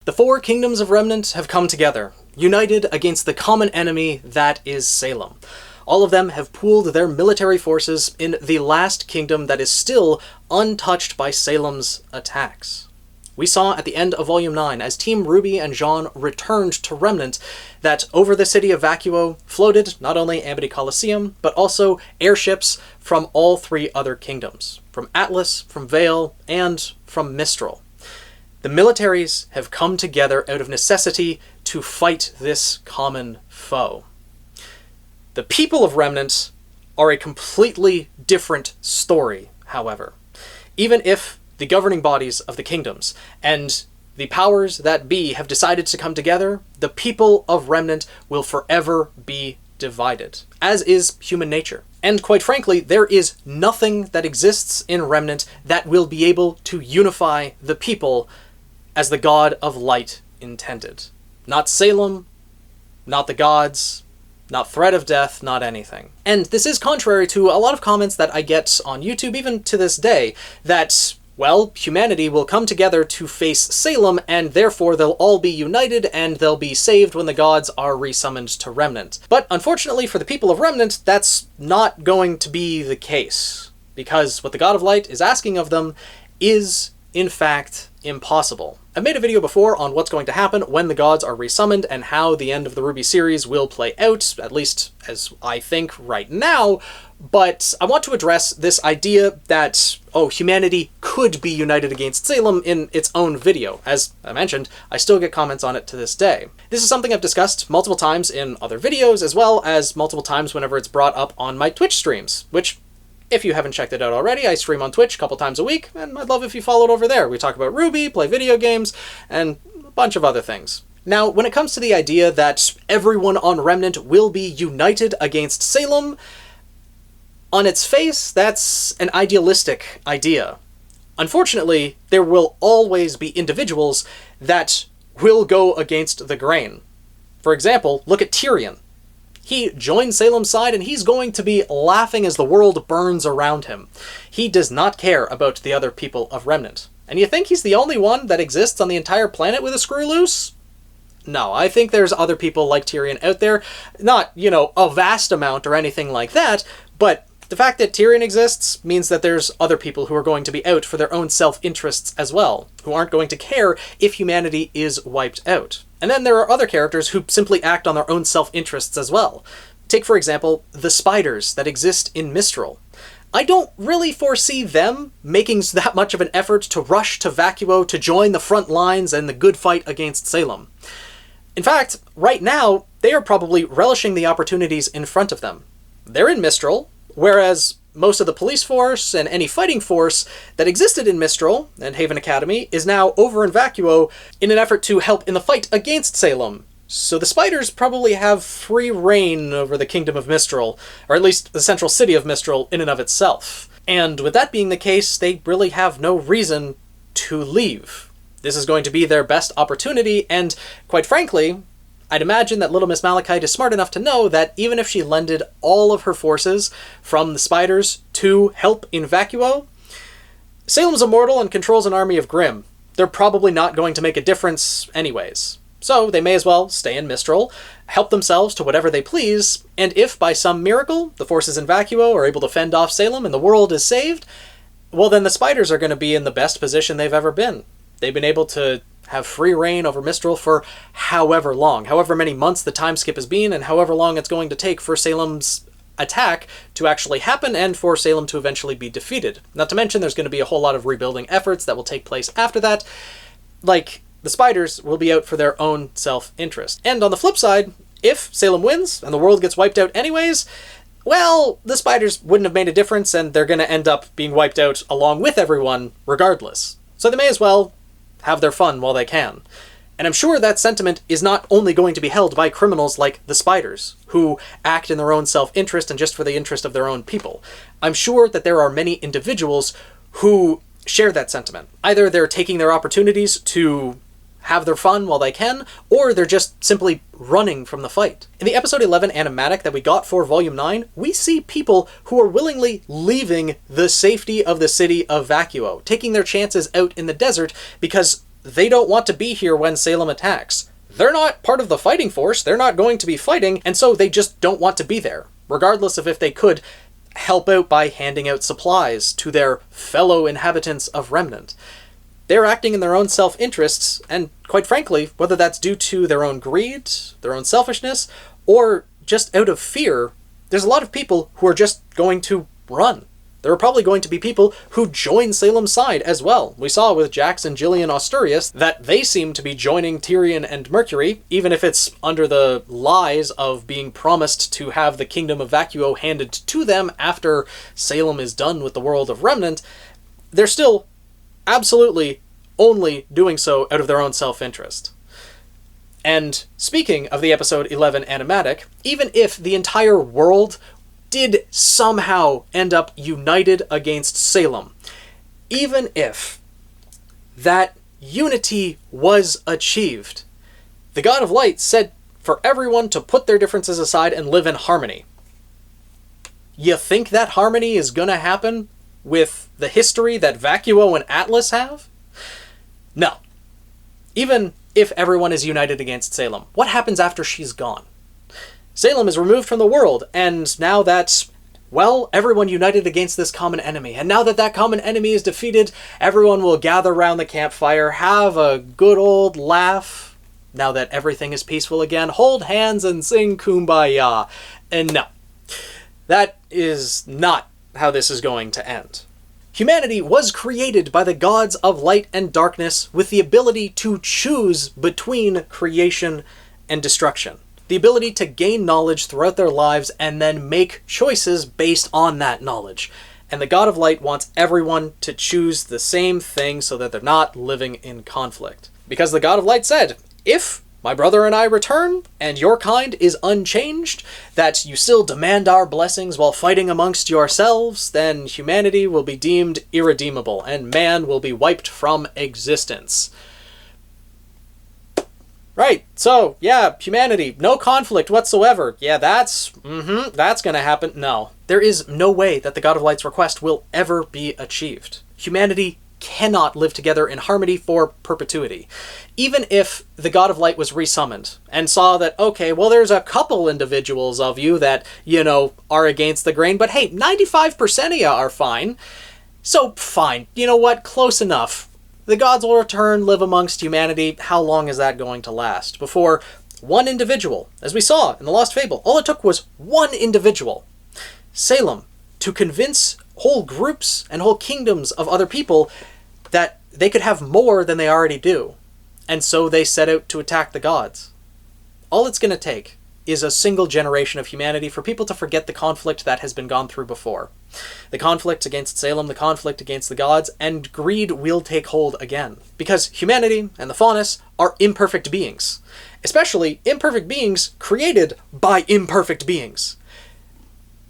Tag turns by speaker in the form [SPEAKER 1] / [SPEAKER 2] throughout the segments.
[SPEAKER 1] The 4 kingdoms of Remnant have come together, united against the common enemy that is Salem. All of them have pooled their military forces in the last kingdom that is still untouched by Salem's attacks. We saw at the end of Volume 9, as Team RWBY and Jean returned to Remnant, that over the city of Vacuo floated not only Amity Coliseum, but also airships from all 3 other kingdoms, from Atlas, from Vale, and from Mistral. The militaries have come together out of necessity to fight this common foe. The people of Remnant are a completely different story, however. Even if the governing bodies of the kingdoms and the powers that be have decided to come together, the people of Remnant will forever be divided, as is human nature. And quite frankly, there is nothing that exists in Remnant that will be able to unify the people as the God of Light intended. Not Salem, not the gods, not threat of death, not anything. And this is contrary to a lot of comments that I get on YouTube, even to this day, that, well, humanity will come together to face Salem, and therefore they'll all be united and they'll be saved when the gods are resummoned to Remnant. But unfortunately for the people of Remnant, that's not going to be the case, because what the God of Light is asking of them is, in fact, impossible. I've made a video before on what's going to happen when the gods are resummoned and how the end of the RWBY series will play out, at least as I think right now, but I want to address this idea that, oh, humanity could be united against Salem in its own video. As I mentioned, I still get comments on it to this day. This is something I've discussed multiple times in other videos, as well as multiple times whenever it's brought up on my Twitch streams, which, if you haven't checked it out already, I stream on Twitch a couple times a week, and I'd love if you followed over there. We talk about RWBY, play video games, and a bunch of other things. Now, when it comes to the idea that everyone on Remnant will be united against Salem, on its face, that's an idealistic idea. Unfortunately, there will always be individuals that will go against the grain. For example, look at Tyrion. He joined Salem's side, and he's going to be laughing as the world burns around him. He does not care about the other people of Remnant. And you think he's the only one that exists on the entire planet with a screw loose? No, I think there's other people like Tyrion out there. Not, you know, a vast amount or anything like that, but the fact that Tyrion exists means that there's other people who are going to be out for their own self-interests as well, who aren't going to care if humanity is wiped out. And then there are other characters who simply act on their own self-interests as well. Take, for example, the spiders that exist in Mistral. I don't really foresee them making that much of an effort to rush to Vacuo to join the front lines and the good fight against Salem. In fact, right now, they are probably relishing the opportunities in front of them. They're in Mistral, whereas most of the police force and any fighting force that existed in Mistral and Haven Academy is now over in Vacuo in an effort to help in the fight against Salem. So the spiders probably have free reign over the Kingdom of Mistral, or at least the central city of Mistral in and of itself. And with that being the case, they really have no reason to leave. This is going to be their best opportunity, and quite frankly, I'd imagine that Little Miss Malachite is smart enough to know that even if she lended all of her forces from the spiders to help in Vacuo, Salem's immortal and controls an army of Grimm. They're probably not going to make a difference anyways. So they may as well stay in Mistral, help themselves to whatever they please, and if by some miracle the forces in Vacuo are able to fend off Salem and the world is saved, well then the spiders are going to be in the best position they've ever been. They've been able to have free reign over Mistral for however long, however many months the time skip has been, and however long it's going to take for Salem's attack to actually happen and for Salem to eventually be defeated. Not to mention there's going to be a whole lot of rebuilding efforts that will take place after that. Like, the spiders will be out for their own self-interest. And on the flip side, if Salem wins and the world gets wiped out anyways, well, the spiders wouldn't have made a difference and they're going to end up being wiped out along with everyone regardless. So they may as well have their fun while they can. And I'm sure that sentiment is not only going to be held by criminals like the spiders, who act in their own self-interest and just for the interest of their own people. I'm sure that there are many individuals who share that sentiment. Either they're taking their opportunities to have their fun while they can, or they're just simply running from the fight. In the episode 11 animatic that we got for Volume 9, we see people who are willingly leaving the safety of the city of Vacuo, taking their chances out in the desert because they don't want to be here when Salem attacks. They're not part of the fighting force, they're not going to be fighting, and so they just don't want to be there, regardless of if they could help out by handing out supplies to their fellow inhabitants of Remnant. They're acting in their own self-interests, and quite frankly, whether that's due to their own greed, their own selfishness, or just out of fear, there's a lot of people who are just going to run. There are probably going to be people who join Salem's side as well. We saw with Jax and Jillian Asturias that they seem to be joining Tyrion and Mercury, even if it's under the lies of being promised to have the Kingdom of Vacuo handed to them after Salem is done with the world of Remnant. They're still absolutely only doing so out of their own self-interest. And speaking of the episode 11 animatic, even if the entire world did somehow end up united against Salem, even if that unity was achieved, the God of Light said for everyone to put their differences aside and live in harmony. You think that harmony is gonna happen with the history that Vacuo and Atlas have? No. Even if everyone is united against Salem, what happens after she's gone? Salem is removed from the world, and now that, well, everyone united against this common enemy, and now that that common enemy is defeated, everyone will gather around the campfire, have a good old laugh, now that everything is peaceful again, hold hands and sing Kumbaya. And no, that is not how this is going to end. Humanity was created by the gods of light and darkness with the ability to choose between creation and destruction. The ability to gain knowledge throughout their lives and then make choices based on that knowledge. And the God of Light wants everyone to choose the same thing so that they're not living in conflict. Because the God of Light said, if my brother and I return, and your kind is unchanged, that you still demand our blessings while fighting amongst yourselves, then humanity will be deemed irredeemable, and man will be wiped from existence. Right, so, yeah, humanity, no conflict whatsoever. Yeah, that's gonna happen. No. There is no way that the God of Light's request will ever be achieved. Humanity cannot live together in harmony for perpetuity. Even if the God of Light was resummoned and saw that, okay, well, there's a couple individuals of you that, you know, are against the grain, but hey, 95% of you are fine. So, fine. You know what? Close enough. The gods will return, live amongst humanity. How long is that going to last? Before one individual, as we saw in the Lost Fable, all it took was one individual, Salem, to convince whole groups and whole kingdoms of other people that they could have more than they already do. And so they set out to attack the gods. All it's going to take is a single generation of humanity for people to forget the conflict that has been gone through before. The conflict against Salem, the conflict against the gods, and greed will take hold again. Because humanity and the Faunus are imperfect beings. Especially imperfect beings created by imperfect beings.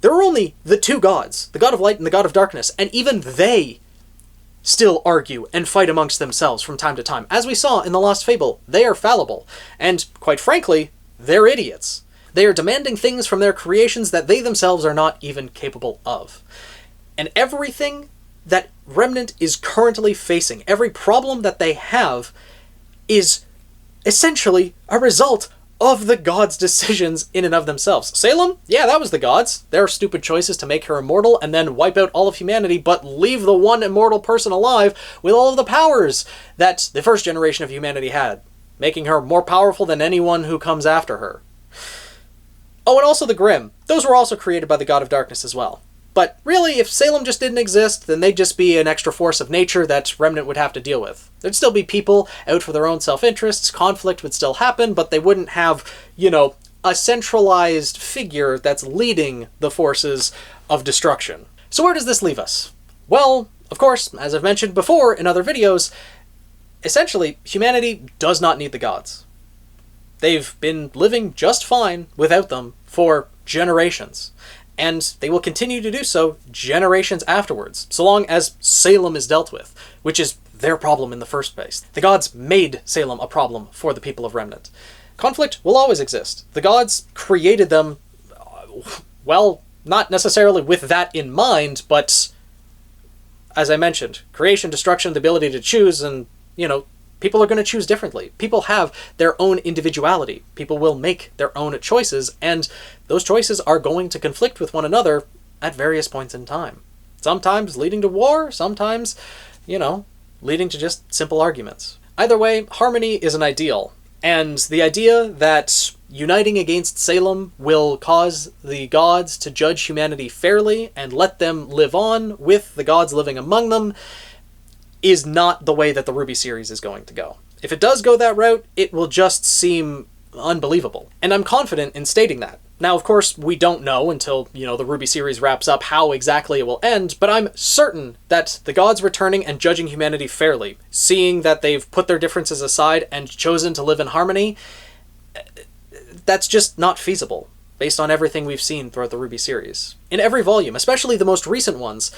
[SPEAKER 1] There are only the two gods, the God of Light and the God of Darkness, and even they still argue and fight amongst themselves from time to time. As we saw in the Lost Fable, they are fallible, and quite frankly, they're idiots. They are demanding things from their creations that they themselves are not even capable of. And everything that Remnant is currently facing, every problem that they have, is essentially a result of the gods' decisions in and of themselves. Salem? Yeah, that was the gods. Their stupid choices to make her immortal and then wipe out all of humanity, but leave the one immortal person alive with all of the powers that the first generation of humanity had, making her more powerful than anyone who comes after her. Oh, and also the Grimm. Those were also created by the God of Darkness as well. But really, if Salem just didn't exist, then they'd just be an extra force of nature that Remnant would have to deal with. There'd still be people out for their own self-interests, conflict would still happen, but they wouldn't have, you know, a centralized figure that's leading the forces of destruction. So where does this leave us? Well, of course, as I've mentioned before in other videos, essentially, humanity does not need the gods. They've been living just fine without them for generations. And they will continue to do so generations afterwards, so long as Salem is dealt with, which is their problem in the first place. The gods made Salem a problem for the people of Remnant. Conflict will always exist. The gods created them, well, not necessarily with that in mind, but, as I mentioned, creation, destruction, the ability to choose, and, you know, People are going to choose differently. People have their own individuality. People will make their own choices, and those choices are going to conflict with one another at various points in time. Sometimes leading to war, sometimes, leading to just simple arguments. Either way, harmony is an ideal, and the idea that uniting against Salem will cause the gods to judge humanity fairly and let them live on with the gods living among them is not the way that the RWBY series is going to go. If it does go that route, it will just seem unbelievable. And I'm confident in stating that. Now, of course, we don't know until, the RWBY series wraps up how exactly it will end, but I'm certain that the gods returning and judging humanity fairly, seeing that they've put their differences aside and chosen to live in harmony, that's just not feasible, based on everything we've seen throughout the RWBY series. In every volume, especially the most recent ones,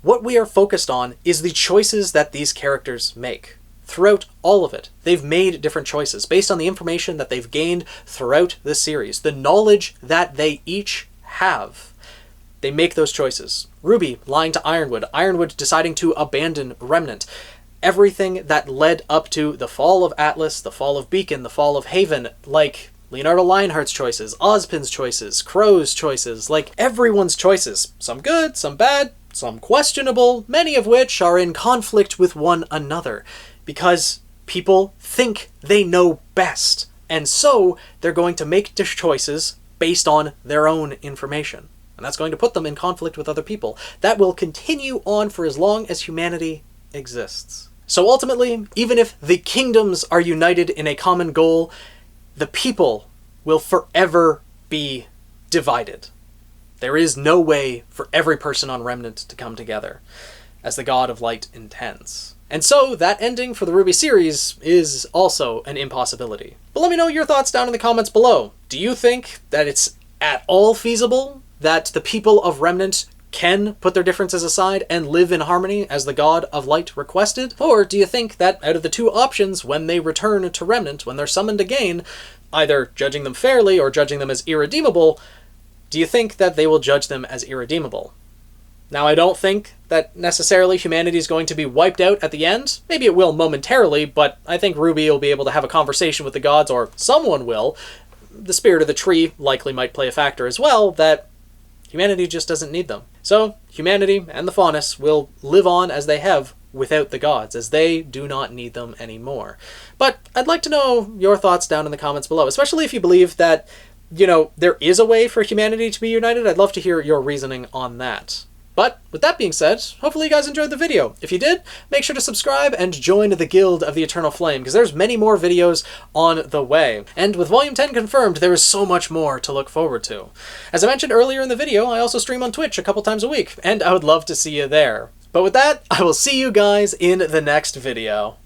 [SPEAKER 1] what we are focused on is the choices that these characters make. Throughout all of it, they've made different choices based on the information that they've gained throughout this series, the knowledge that they each have. They make those choices. RWBY lying to Ironwood, Ironwood deciding to abandon Remnant. Everything that led up to the fall of Atlas, the fall of Beacon, the fall of Haven, like Leonardo Lionheart's choices, Ozpin's choices, Crow's choices, like everyone's choices. Some good, some bad, some questionable, many of which are in conflict with one another. Because people think they know best, and so they're going to make choices based on their own information. And that's going to put them in conflict with other people. That will continue on for as long as humanity exists. So ultimately, even if the kingdoms are united in a common goal, the people will forever be divided. There is no way for every person on Remnant to come together, as the God of Light intends. And so, that ending for the RWBY series is also an impossibility. But let me know your thoughts down in the comments below. Do you think that it's at all feasible that the people of Remnant can put their differences aside and live in harmony as the God of Light requested? Or do you think that out of the two options, when they return to Remnant, when they're summoned again, either judging them fairly or judging them as irredeemable, do you think that they will judge them as irredeemable? Now, I don't think that necessarily humanity is going to be wiped out at the end. Maybe it will momentarily, but I think RWBY will be able to have a conversation with the gods, or someone will. The spirit of the tree likely might play a factor as well, that humanity just doesn't need them. So, humanity and the Faunus will live on as they have without the gods, as they do not need them anymore. But I'd like to know your thoughts down in the comments below, especially if you believe that, there is a way for humanity to be united. I'd love to hear your reasoning on that. But with that being said, hopefully you guys enjoyed the video. If you did, make sure to subscribe and join the Guild of the Eternal Flame, because there's many more videos on the way. And with Volume 10 confirmed, there is so much more to look forward to. As I mentioned earlier in the video, I also stream on Twitch a couple times a week, and I would love to see you there. But with that, I will see you guys in the next video.